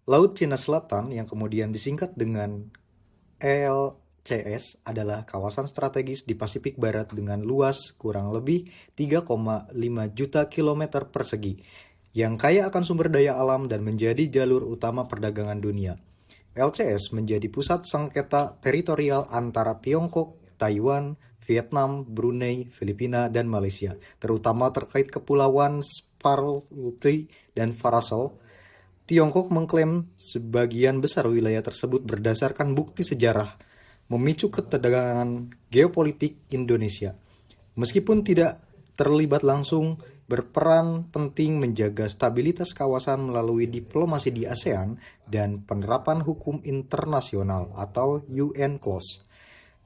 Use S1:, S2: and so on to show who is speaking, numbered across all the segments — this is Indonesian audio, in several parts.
S1: Laut Cina Selatan yang kemudian disingkat dengan LCS adalah kawasan strategis di Pasifik Barat dengan luas kurang lebih 3,5 juta kilometer persegi, yang kaya akan sumber daya alam dan menjadi jalur utama perdagangan dunia. LCS menjadi pusat sengketa teritorial antara Tiongkok, Taiwan, Vietnam, Brunei, Filipina, dan Malaysia, terutama terkait kepulauan Spratly dan Paracel. Tiongkok mengklaim sebagian besar wilayah tersebut berdasarkan bukti sejarah, memicu ketegangan geopolitik Indonesia. Meskipun tidak terlibat langsung, berperan penting menjaga stabilitas kawasan melalui diplomasi di ASEAN dan penerapan hukum internasional atau UN Clause.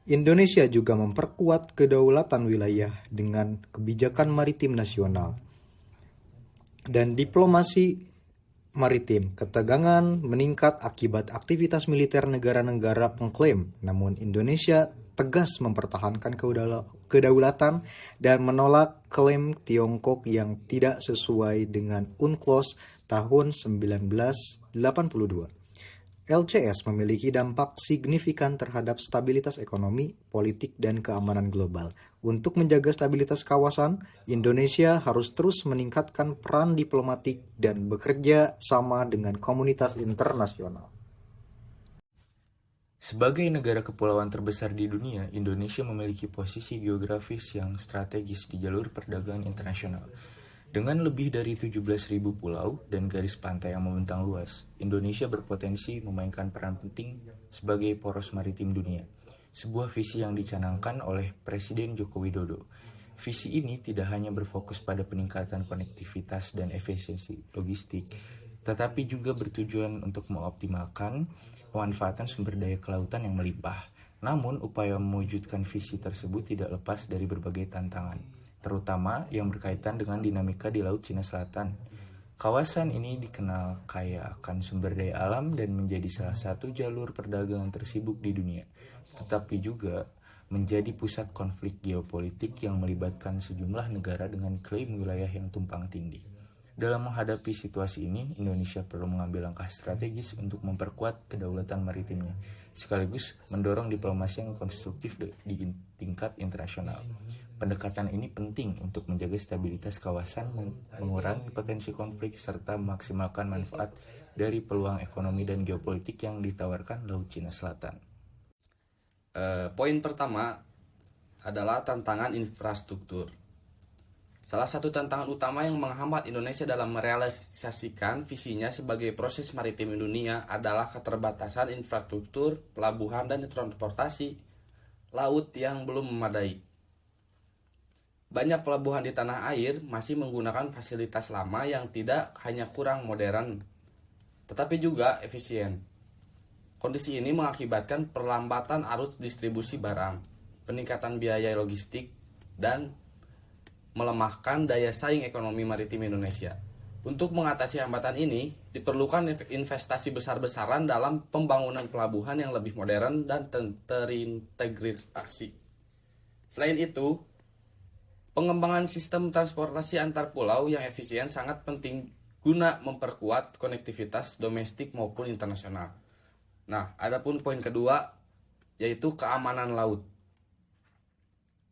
S1: Indonesia juga memperkuat kedaulatan wilayah dengan kebijakan maritim nasional dan diplomasi maritim. Ketegangan meningkat akibat aktivitas militer negara-negara pengklaim, namun Indonesia tegas mempertahankan kedaulatan dan menolak klaim Tiongkok yang tidak sesuai dengan UNCLOS tahun 1982. LCS memiliki dampak signifikan terhadap stabilitas ekonomi, politik, dan keamanan global. Untuk menjaga stabilitas kawasan, Indonesia harus terus meningkatkan peran diplomatik dan bekerja sama dengan komunitas internasional.
S2: Sebagai negara kepulauan terbesar di dunia, Indonesia memiliki posisi geografis yang strategis di jalur perdagangan internasional. Dengan lebih dari 17.000 pulau dan garis pantai yang membentang luas, Indonesia berpotensi memainkan peran penting sebagai poros maritim dunia. Sebuah visi yang dicanangkan oleh Presiden Joko Widodo. Visi ini tidak hanya berfokus pada peningkatan konektivitas dan efisiensi logistik, tetapi juga bertujuan untuk mengoptimalkan pemanfaatan sumber daya kelautan yang melimpah. Namun, upaya mewujudkan visi tersebut tidak lepas dari berbagai tantangan, terutama yang berkaitan dengan dinamika di Laut Cina Selatan. Kawasan ini dikenal kaya akan sumber daya alam dan menjadi salah satu jalur perdagangan tersibuk di dunia, tetapi juga menjadi pusat konflik geopolitik yang melibatkan sejumlah negara dengan klaim wilayah yang tumpang tindih. Dalam menghadapi situasi ini, Indonesia perlu mengambil langkah strategis untuk memperkuat kedaulatan maritimnya, sekaligus mendorong diplomasi yang konstruktif di tingkat internasional. Pendekatan ini penting untuk menjaga stabilitas kawasan, mengurangi potensi konflik, serta memaksimalkan manfaat dari peluang ekonomi dan geopolitik yang ditawarkan Laut Cina Selatan.
S3: Poin pertama adalah tantangan infrastruktur. Salah satu tantangan utama yang menghambat Indonesia dalam merealisasikan visinya sebagai proses maritim dunia adalah keterbatasan infrastruktur, pelabuhan, dan transportasi laut yang belum memadai. Banyak pelabuhan di tanah air masih menggunakan fasilitas lama yang tidak hanya kurang modern, tetapi juga efisien. Kondisi ini mengakibatkan perlambatan arus distribusi barang, peningkatan biaya logistik, dan melemahkan daya saing ekonomi maritim Indonesia. Untuk mengatasi hambatan ini, diperlukan investasi besar-besaran dalam pembangunan pelabuhan yang lebih modern dan terintegrasi. Selain itu, pengembangan sistem transportasi antar pulau yang efisien sangat penting guna memperkuat konektivitas domestik maupun internasional. Nah, adapun poin kedua, yaitu keamanan laut.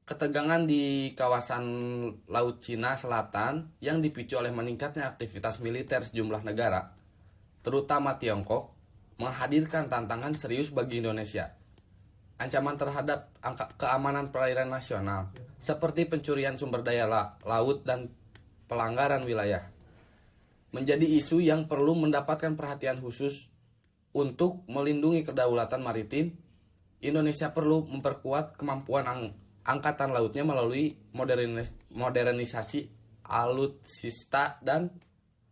S3: Ketegangan di kawasan Laut Cina Selatan yang dipicu oleh meningkatnya aktivitas militer sejumlah negara, terutama Tiongkok, menghadirkan tantangan serius bagi Indonesia. Ancaman terhadap keamanan perairan nasional, seperti pencurian sumber daya laut dan pelanggaran wilayah, menjadi isu yang perlu mendapatkan perhatian khusus. Untuk melindungi kedaulatan maritim, Indonesia perlu memperkuat kemampuan angkatan lautnya melalui modernisasi alutsista dan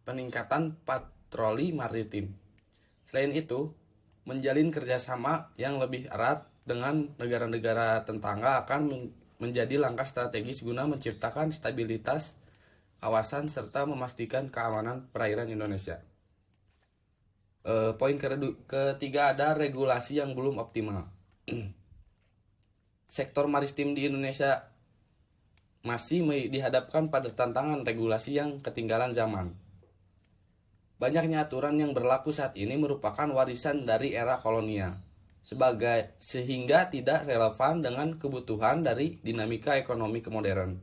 S3: peningkatan patroli maritim. Selain itu, menjalin kerjasama yang lebih erat dengan negara-negara tetangga akan menjadi langkah strategis guna menciptakan stabilitas kawasan serta memastikan keamanan perairan Indonesia. Poin ketiga ada regulasi yang belum optimal. Sektor maritim di Indonesia masih dihadapkan pada tantangan regulasi yang ketinggalan zaman. Banyaknya aturan yang berlaku saat ini merupakan warisan dari era kolonial, sehingga tidak relevan dengan kebutuhan dari dinamika ekonomi modern.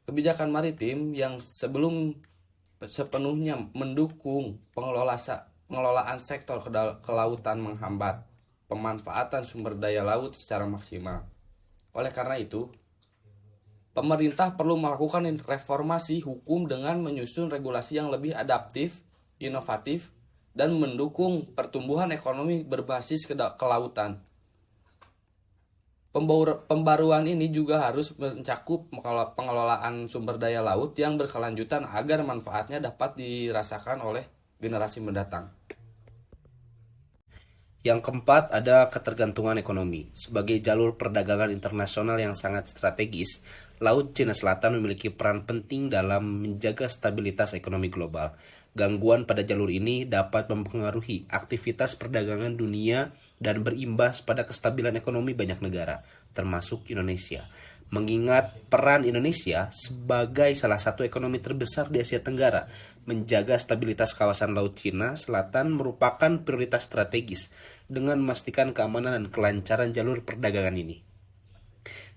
S3: Kebijakan maritim yang sebelum sepenuhnya mendukung pengelolaan sektor kelautan menghambat pemanfaatan sumber daya laut secara maksimal. Oleh karena itu, pemerintah perlu melakukan reformasi hukum dengan menyusun regulasi yang lebih adaptif, inovatif, dan mendukung pertumbuhan ekonomi berbasis kelautan. Pembaruan ini juga harus mencakup pengelolaan sumber daya laut yang berkelanjutan agar manfaatnya dapat dirasakan oleh generasi mendatang.
S4: Yang keempat, ada ketergantungan ekonomi. Sebagai jalur perdagangan internasional yang sangat strategis, Laut Cina Selatan memiliki peran penting dalam menjaga stabilitas ekonomi global. Gangguan pada jalur ini dapat mempengaruhi aktivitas perdagangan dunia dan berimbas pada kestabilan ekonomi banyak negara, termasuk Indonesia. Mengingat peran Indonesia sebagai salah satu ekonomi terbesar di Asia Tenggara, menjaga stabilitas kawasan Laut Cina Selatan merupakan prioritas strategis dengan memastikan keamanan dan kelancaran jalur perdagangan ini.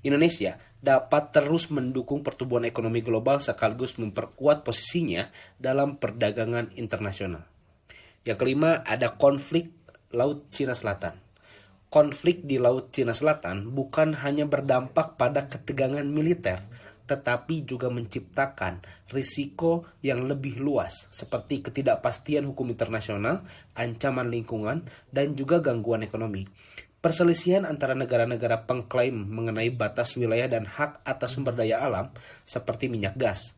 S4: Indonesia dapat terus mendukung pertumbuhan ekonomi global sekaligus memperkuat posisinya dalam perdagangan internasional. Yang kelima, ada konflik Laut Cina Selatan. Konflik di Laut Cina Selatan bukan hanya berdampak pada ketegangan militer, tetapi juga menciptakan risiko yang lebih luas seperti ketidakpastian hukum internasional, ancaman lingkungan, dan juga gangguan ekonomi. Perselisihan antara negara-negara pengklaim mengenai batas wilayah dan hak atas sumber daya alam seperti minyak gas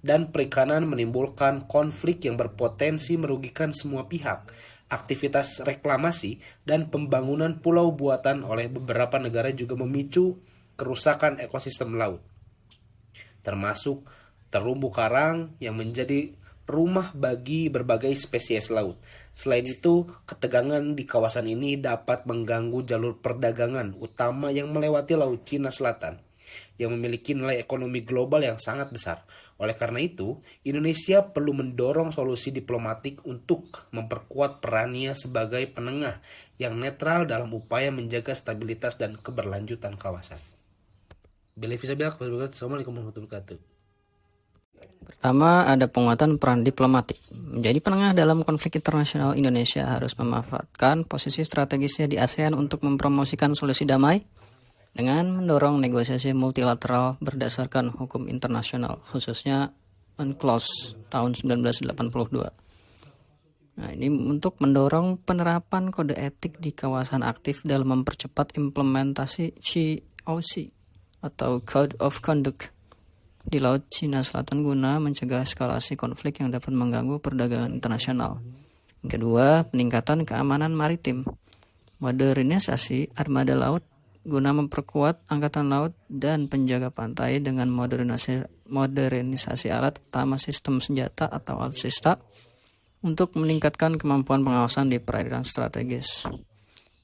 S4: dan perikanan menimbulkan konflik yang berpotensi merugikan semua pihak. Aktivitas reklamasi dan pembangunan pulau buatan oleh beberapa negara juga memicu kerusakan ekosistem laut, termasuk terumbu karang yang menjadi rumah bagi berbagai spesies laut. Selain itu, ketegangan di kawasan ini dapat mengganggu jalur perdagangan utama yang melewati Laut Cina Selatan, yang memiliki nilai ekonomi global yang sangat besar. Oleh karena itu, Indonesia perlu mendorong solusi diplomatik untuk memperkuat perannya sebagai penengah yang netral dalam upaya menjaga stabilitas dan keberlanjutan kawasan. Assalamualaikum warahmatullahi wabarakatuh.
S5: Pertama, ada penguatan peran diplomatik. Menjadi penengah dalam konflik internasional, Indonesia harus memanfaatkan posisi strategisnya di ASEAN untuk mempromosikan solusi damai dengan mendorong negosiasi multilateral berdasarkan hukum internasional, khususnya UNCLOS tahun 1982. Nah, ini untuk mendorong penerapan kode etik di kawasan aktif dalam mempercepat implementasi COC atau Code of Conduct di Laut Cina Selatan guna mencegah eskalasi konflik yang dapat mengganggu perdagangan internasional. Yang kedua, peningkatan keamanan maritim. Modernisasi armada laut guna memperkuat angkatan laut dan penjaga pantai dengan modernisasi alat utama sistem senjata atau alutsista untuk meningkatkan kemampuan pengawasan di perairan strategis.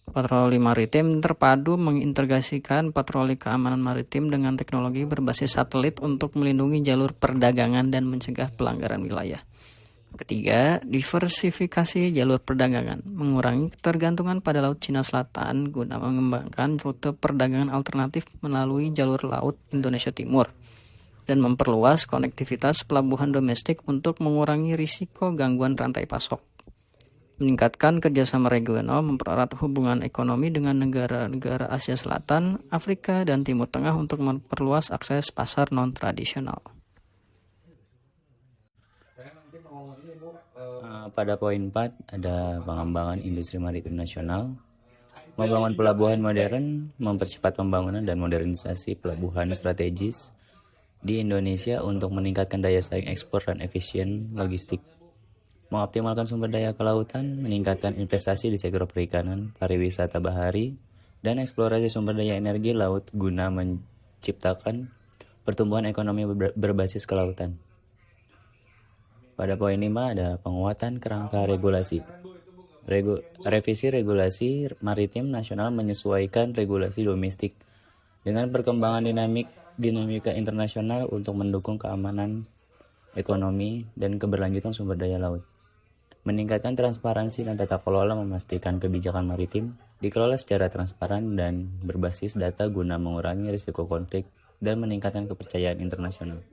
S5: Patroli maritim terpadu mengintegrasikan patroli keamanan maritim dengan teknologi berbasis satelit untuk melindungi jalur perdagangan dan mencegah pelanggaran wilayah. Ketiga, diversifikasi jalur perdagangan, mengurangi ketergantungan pada Laut Cina Selatan guna mengembangkan rute perdagangan alternatif melalui jalur laut Indonesia Timur dan memperluas konektivitas pelabuhan domestik untuk mengurangi risiko gangguan rantai pasok. Meningkatkan kerjasama regional, mempererat hubungan ekonomi dengan negara-negara Asia Selatan, Afrika, dan Timur Tengah untuk memperluas akses pasar non-tradisional.
S6: Pada poin 4 ada pengembangan industri maritim nasional, membangun pelabuhan modern, mempercepat pembangunan dan modernisasi pelabuhan strategis di Indonesia untuk meningkatkan daya saing ekspor dan efisien logistik, mengoptimalkan sumber daya kelautan, meningkatkan investasi di sektor perikanan, pariwisata bahari, dan eksplorasi sumber daya energi laut guna menciptakan pertumbuhan ekonomi berbasis kelautan. Pada poin 5 ada penguatan kerangka regulasi. Revisi regulasi maritim nasional menyesuaikan regulasi domestik dengan perkembangan dinamika internasional untuk mendukung keamanan ekonomi, dan keberlanjutan sumber daya laut. Meningkatkan transparansi dan tata kelola memastikan kebijakan maritim dikelola secara transparan dan berbasis data guna mengurangi risiko konflik dan meningkatkan kepercayaan internasional.